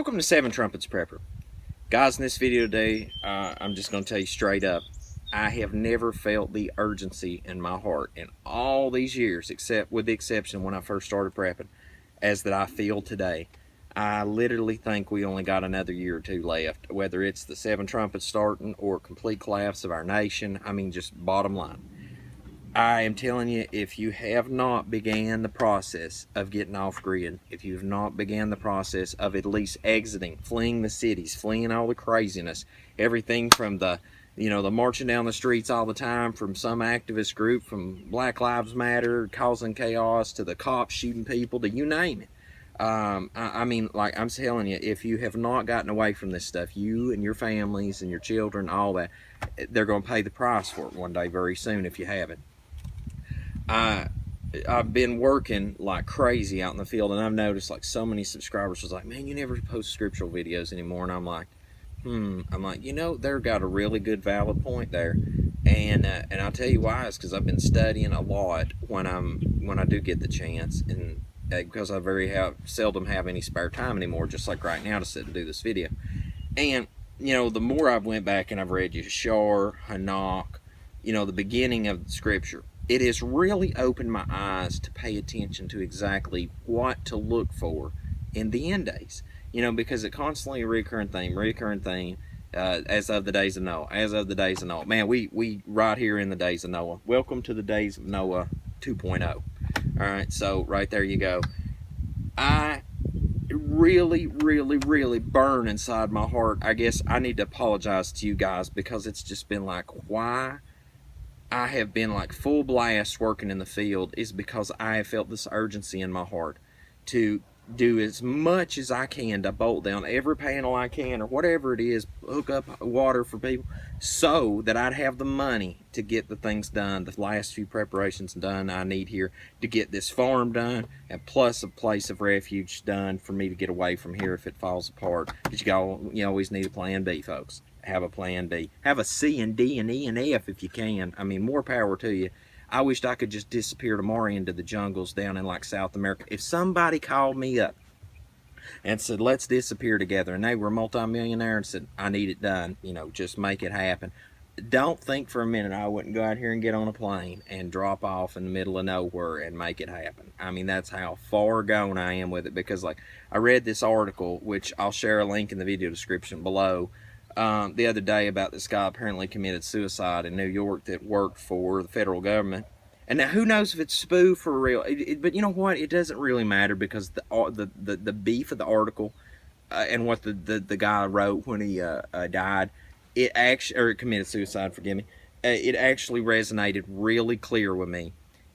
Welcome to Seven Trumpets Prepper. Guys, in this video today, I'm just going to tell you straight up, I have never felt the urgency in my heart in all these years, except with the exception when I first started prepping, as that I feel today. I literally think we only got another year or two left, whether it's the Seven Trumpets starting or complete collapse of our nation. I mean, just bottom line. I am telling you, if you have not began the process of getting off grid, if you've not began the process of at least exiting, fleeing the cities, fleeing all the craziness, everything from the marching down the streets all the time from some activist group, from Black Lives Matter causing chaos to the cops shooting people, to you name it. I mean, like I'm telling you, if you have not gotten away from this stuff, you and your families and your children, all that, they're going to pay the price for it one day very soon if you haven't. I've been working like crazy out in the field, and I've noticed like so many subscribers was like, man, you never post scriptural videos anymore. And I'm like, they've got a really good valid point there. And I'll tell you why. It's because I've been studying a lot when I do get the chance, and because I seldom have any spare time anymore, just like right now, to sit and do this video. And the more I've went back and I've read Yeshar, Hanok, the beginning of the scripture, it has really opened my eyes to pay attention to exactly what to look for in the end days. Because it constantly a recurring theme, as of the days of Noah, as of the days of Noah. Man, we right here in the days of Noah. Welcome to the days of Noah 2.0. All right, so right there you go. I really burn inside my heart. I guess I need to apologize to you guys, because it's just been like, why I have been like full blast working in the field is because I have felt this urgency in my heart to do as much as I can to bolt down every panel I can, or whatever it is, hook up water for people, so that I'd have the money to get the things done, the last few preparations done I need here to get this farm done, and plus a place of refuge done for me to get away from here if it falls apart. But you always need a plan B, folks. Have a plan B. Have a C and D and E and F if you can. I mean, more power to you. I wished I could just disappear tomorrow into the jungles down in like South America. If somebody called me up and said, let's disappear together, and they were multi-millionaire and said, I need it done, just make it happen, don't think for a minute I wouldn't go out here and get on a plane and drop off in the middle of nowhere and make it happen. I mean, that's how far gone I am with it. Because like, I read this article, which I'll share a link in the video description below, the other day, about this guy apparently committed suicide in New York that worked for the federal government. And now, who knows if it's spoof or real? But you know what? It doesn't really matter, because the beef of the article and what the guy wrote when he died, or committed suicide, forgive me, it actually resonated really clear with me.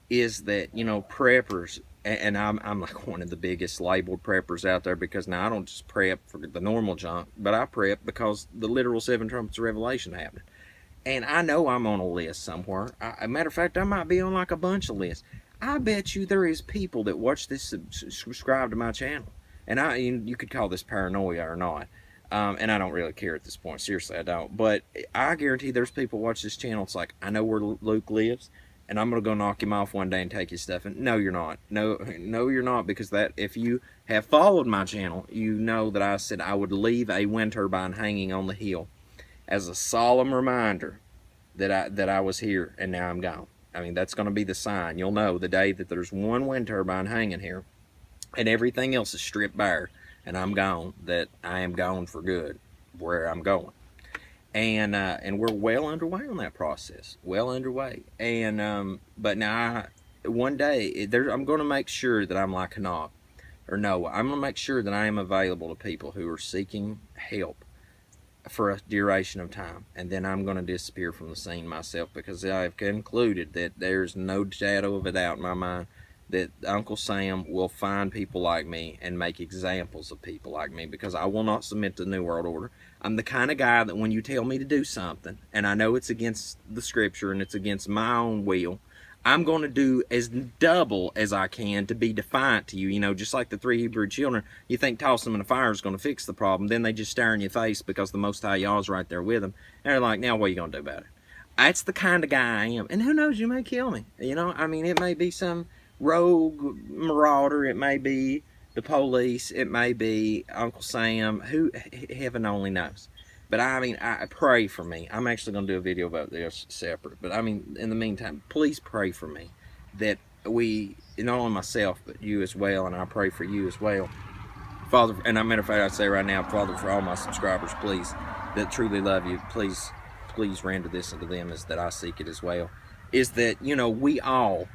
Is that preppers, and I'm like one of the biggest labeled preppers out there, because now I don't just prep for the normal junk, but I prep because the literal Seven Trumpets of Revelation happened. And I know I'm on a list somewhere. A matter of fact, I might be on like a bunch of lists. I bet you there is people that watch this, subscribe to my channel. And you could call this paranoia or not. And I don't really care at this point. Seriously, I don't. But I guarantee there's people watch this channel. It's like, I know where Luke lives, and I'm going to go knock him off one day and take his stuff. And no, you're not. No, you're not. Because that, if you have followed my channel, you know that I said I would leave a wind turbine hanging on the hill as a solemn reminder that I was here, and now I'm gone. I mean, that's going to be the sign. You'll know the day that there's one wind turbine hanging here and everything else is stripped bare and I'm gone, that I am gone for good where I'm going. And we're well underway on that process. Well underway. And but now one day I'm going to make sure that I'm like Hanok or Noah. I'm going to make sure that I am available to people who are seeking help for a duration of time, and then I'm going to disappear from the scene myself, because I have concluded that there's no shadow of a doubt in my mind that Uncle Sam will find people like me and make examples of people like me, because I will not submit to the New World Order. I'm the kind of guy that when you tell me to do something, and I know it's against the scripture and it's against my own will, I'm going to do as double as I can to be defiant to you. Just like the 3 Hebrew children, you think tossing them in the fire is going to fix the problem. Then they just stare in your face because the Most High Yah's right there with them. And they're like, now what are you going to do about it? That's the kind of guy I am. And who knows, you may kill me. I mean, it may be some rogue marauder. It may be the police, it may be Uncle Sam, who heaven only knows. But I mean, I pray for me. I'm actually going to do a video about this separate. But I mean, in the meantime, please pray for me that we, not only myself, but you as well, and I pray for you as well. Father, and as a matter of fact, I say right now, Father, for all my subscribers, please, that truly love you, please render this unto them as that I seek it as well, is that, you know, we all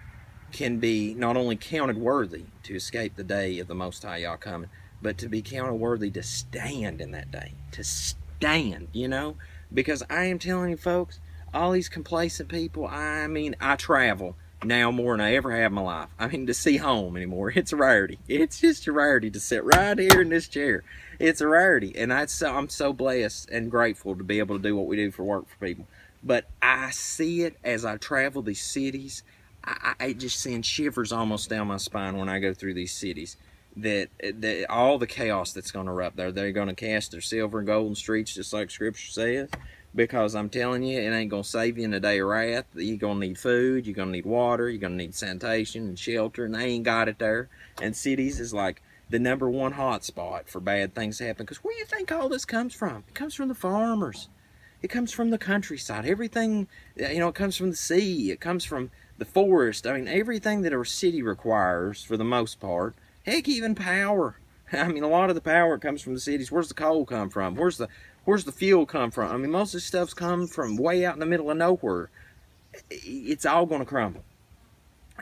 can be not only counted worthy to escape the day of the Most High Yah coming, but to be counted worthy to stand in that day, to stand, you know, because I am telling you folks, all these complacent people, I mean, I travel now more than I ever have in my life. I mean, to see home anymore, it's a rarity. It's just a rarity to sit right here in this chair. It's a rarity, and I'm so blessed and grateful to be able to do what we do for work for people. But I see it as I travel these cities. I just send shivers almost down my spine when I go through these cities. That all the chaos that's going to erupt there, they're going to cast their silver and golden streets just like Scripture says. Because I'm telling you, it ain't going to save you in a day of wrath. You're going to need food, you're going to need water, you're going to need sanitation and shelter, and they ain't got it there. And cities is like the #1 hot spot for bad things to happen. Because where do you think all this comes from? It comes from the farmers. It comes from the countryside. Everything, you know, it comes from the sea. It comes from the forest. I mean, everything that a city requires, for the most part. Heck, even power. I mean, a lot of the power comes from the cities. Where's the coal come from? Where's the fuel come from? I mean, most of this stuff's come from way out in the middle of nowhere. It's all going to crumble.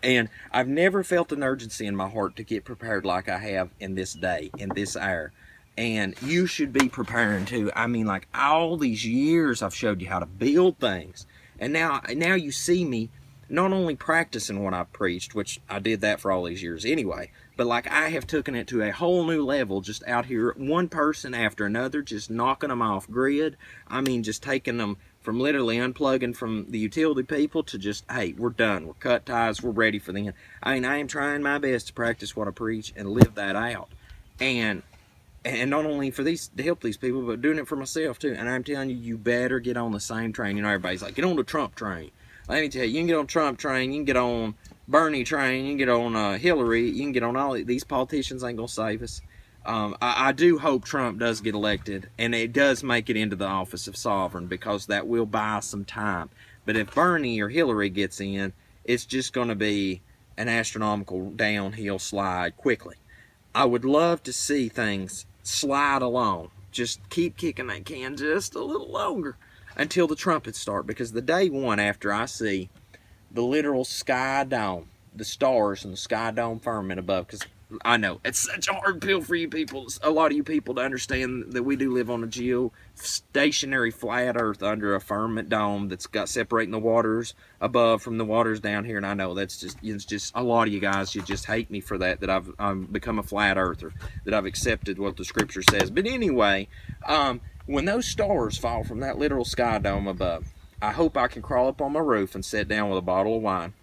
And I've never felt an urgency in my heart to get prepared like I have in this day, in this hour. And you should be preparing too. I mean, like, all these years I've showed you how to build things. And now you see me not only practicing what I've preached, which I did that for all these years anyway, but like I have taken it to a whole new level, just out here, one person after another, just knocking them off grid. I mean, just taking them from literally unplugging from the utility people to just, hey, we're done. We're cut ties. We're ready for the end. I mean, I am trying my best to practice what I preach and live that out. And not only for these, to help these people, but doing it for myself too. And I'm telling you, you better get on the same train. You know, everybody's like, get on the Trump train. Let me tell you, you can get on Trump train, you can get on Bernie train, you can get on Hillary, you can get on all these politicians. Ain't gonna save us. I do hope Trump does get elected, and it does make it into the office of sovereign, because that will buy some time. But if Bernie or Hillary gets in, it's just going to be an astronomical downhill slide quickly. I would love to see things slide along. Just keep kicking that can just a little longer until the trumpets start, because the day one after I see the literal sky dome, the stars and the sky dome firmament above, because I know it's such a hard pill for you people, a lot of you people, to understand that we do live on a geostationary flat earth under a firmament dome that's got separating the waters above from the waters down here. And I know that's just, it's just a lot of you guys, you just hate me for that I've become a flat earther, that I've accepted what the Scripture says. But anyway, when those stars fall from that literal sky dome above, I hope I can crawl up on my roof and sit down with a bottle of wine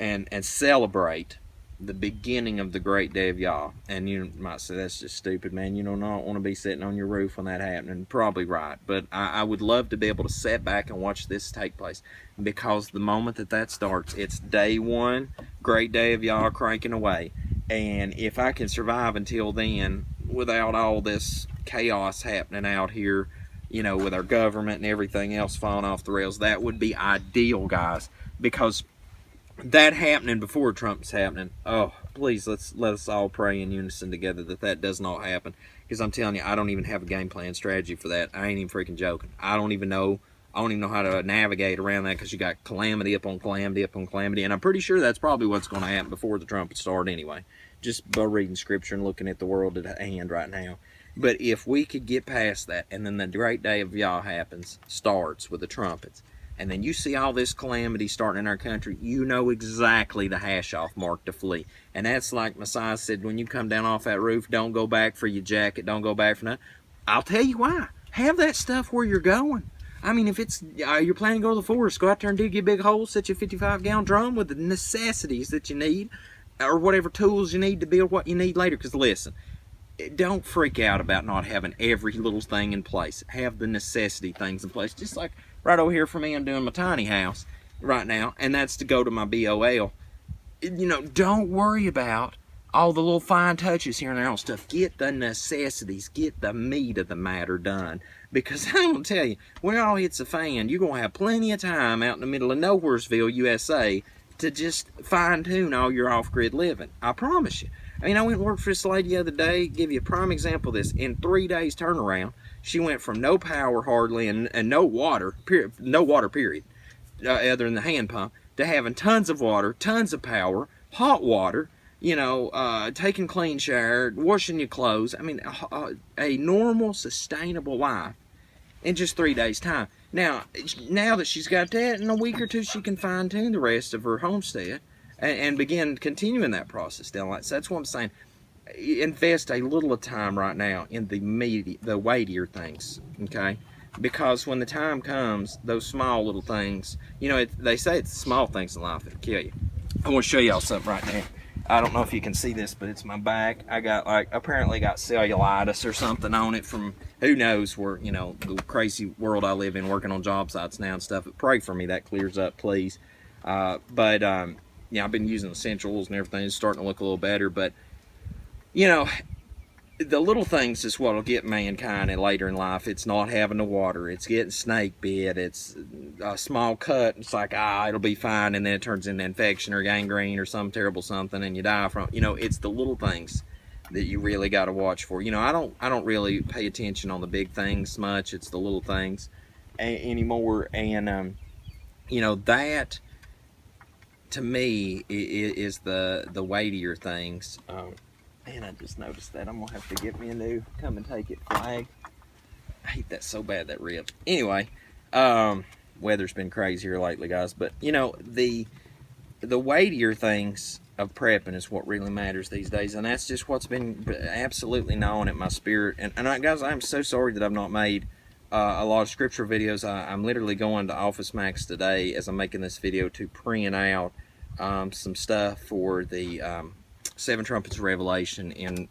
and celebrate the beginning of the great day of Yah. And you might say, that's just stupid, man. You don't want to be sitting on your roof when that happening. Probably right. But I would love to be able to sit back and watch this take place, because the moment that starts, it's day one, great day of Yah cranking away. And if I can survive until then without all this chaos happening out here, you know, with our government and everything else falling off the rails, that would be ideal, guys. Because that happening before Trump's happening, oh, please, let us all pray in unison together that does not happen. Because I'm telling you, I don't even have a game plan strategy for that. I ain't even freaking joking. I don't even know how to navigate around that, because you got calamity upon calamity upon calamity. And I'm pretty sure that's probably what's going to happen before the trumpets start anyway, just by reading Scripture and looking at the world at hand right now. But if we could get past that, and then the great day of Yah starts with the trumpets, and then you see all this calamity starting in our country, you know exactly the hash-off mark to flee. And that's like Messiah said, when you come down off that roof, don't go back for your jacket, don't go back for nothing. I'll tell you why. Have that stuff where you're going. I mean, if it's you're planning to go to the forest, go out there and dig you a big hole, set your 55-gallon drum with the necessities that you need, or whatever tools you need to build what you need later. Because listen, don't freak out about not having every little thing in place. Have the necessity things in place. Just like right over here for me, I'm doing my tiny house right now, and that's to go to my BOL. You know, don't worry about all the little fine touches here and there on stuff. Get the necessities, get the meat of the matter done. Because I'm going to tell you, when it all hits the fan, you're going to have plenty of time out in the middle of Nowheresville, USA, to just fine-tune all your off-grid living. I promise you. I mean, I went and worked for this lady the other day. Give you a prime example of this. In 3 days turnaround, she went from no power hardly and no water, period, other than the hand pump, to having tons of water, tons of power, hot water, you know, taking clean shower, washing your clothes. I mean, a normal, sustainable life in just 3 days' time. Now that she's got that, in a week or two, she can fine-tune the rest of her homestead and begin continuing that process down like so. That's what I'm saying. Invest a little of time right now in the weightier things, okay? Because when the time comes, those small little things, you know, they say it's the small things in life that kill you. I want to show y'all something right now. I don't know if you can see this, but it's my back. I got apparently got cellulitis or something on it from who knows where, you know, the crazy world I live in, working on job sites now and stuff. But pray for me that clears up, please. Yeah, I've been using essentials and everything. It's starting to look a little better, but you know, the little things is what'll get mankind and later in life. It's not having the water. It's getting snake bit. It's a small cut. It's like, it'll be fine, and then it turns into infection or gangrene or some terrible something, and you die from. You know, it's the little things that you really got to watch for. You know, I don't really pay attention on the big things much. It's the little things anymore, and you know, that to me is the weightier things. Man, I just noticed that. I'm going to have to get me a new come and take it flag. I hate that so bad, that rib. Anyway, weather's been crazy here lately, guys. But, you know, the weightier things of prepping is what really matters these days. And that's just what's been absolutely gnawing at my spirit. And guys, I'm so sorry that I've not made a lot of scripture videos. I'm literally going to Office Max today as I'm making this video to print out some stuff for the... 7 Trumpets of Revelation in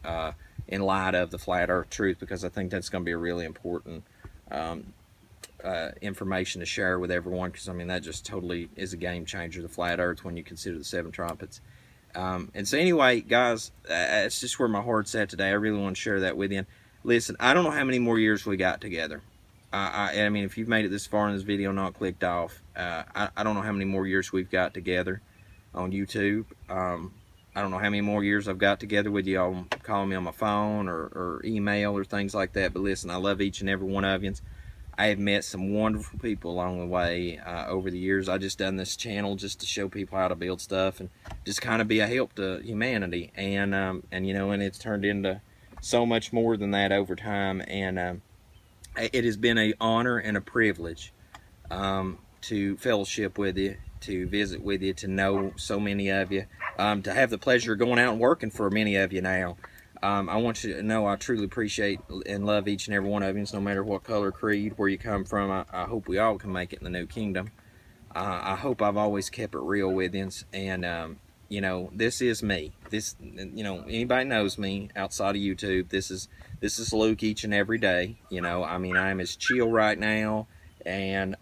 light of the Flat Earth Truth, because I think that's going to be a really important information to share with everyone, because I mean that just totally is a game changer, the Flat Earth, when you consider the 7 Trumpets. And so anyway, guys, it's just where my heart's at today. I really want to share that with you. And listen, I don't know how many more years we got together. I mean, if you've made it this far in this video, not clicked off, I don't know how many more years we've got together on YouTube. I don't know how many more years I've got together with you all calling me on my phone or email or things like that. But listen, I love each and every one of you. I have met some wonderful people along the way over the years. I just done this channel just to show people how to build stuff and just kind of be a help to humanity. And you know, and it's turned into so much more than that over time. And it has been an honor and a privilege to fellowship with you, to visit with you, to know so many of you, to have the pleasure of going out and working for many of you now. I want you to know I truly appreciate and love each and every one of you, no matter what color, creed, where you come from. I hope we all can make it in the new kingdom. I hope I've always kept it real with you, and you know, this is me. This, you know, anybody knows me outside of YouTube. This is Luke each and every day. You know, I mean, I'm as chill right now and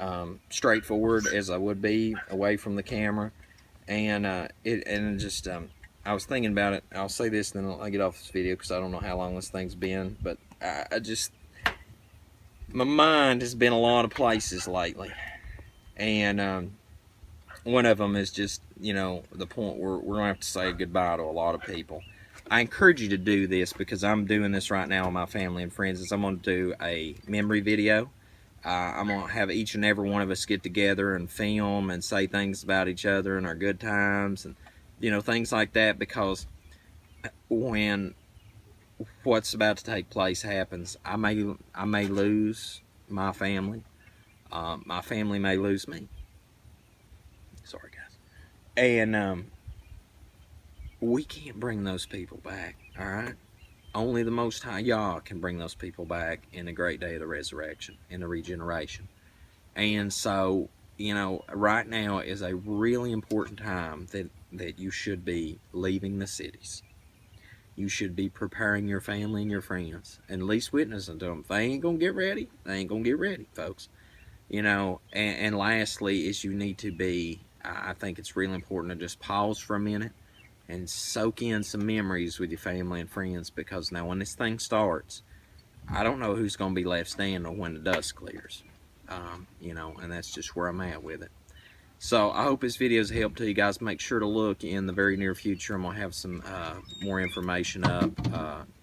straightforward as I would be away from the camera, and I was thinking about it. I'll say this, and then I'll get off this video because I don't know how long this thing's been, but my mind has been a lot of places lately, and one of them is just, you know, the point where we're gonna have to say goodbye to a lot of people. I encourage you to do this, because I'm doing this right now with my family and friends. I'm going to do a memory video. I'm going to have each and every one of us get together and film and say things about each other and our good times and, you know, things like that, because when what's about to take place happens, I may lose my family. My family may lose me. Sorry, guys. And we can't bring those people back, all right? Only the Most High Yah can bring those people back in the great day of the resurrection, in the regeneration. And so, you know, right now is a really important time that you should be leaving the cities. You should be preparing your family and your friends, and at least witnessing to them. If they ain't going to get ready, they ain't going to get ready, folks. You know, and lastly is you need to be, I think it's really important to just pause for a minute and soak in some memories with your family and friends, because now when this thing starts, I don't know who's going to be left standing when the dust clears. You know, and that's just where I'm at with it. So I hope this video has helped to you guys. Make sure to look in the very near future. I'm going to have some more information up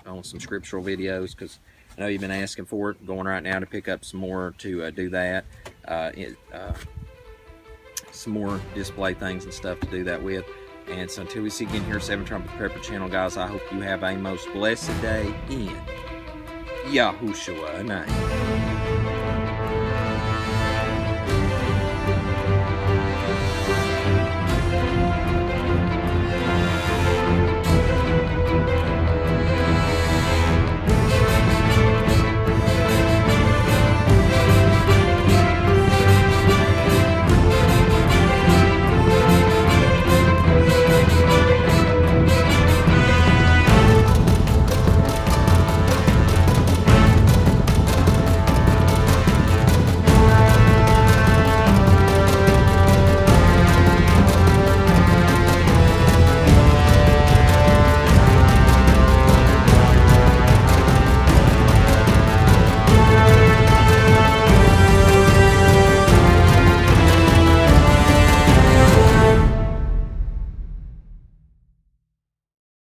on some scriptural videos, because I know you've been asking for it. I'm going right now to pick up some more to do that. Some more display things and stuff to do that with. And so until we see you again here, 7 Trumpets Prepper channel, guys, I hope you have a most blessed day in Yahushua name.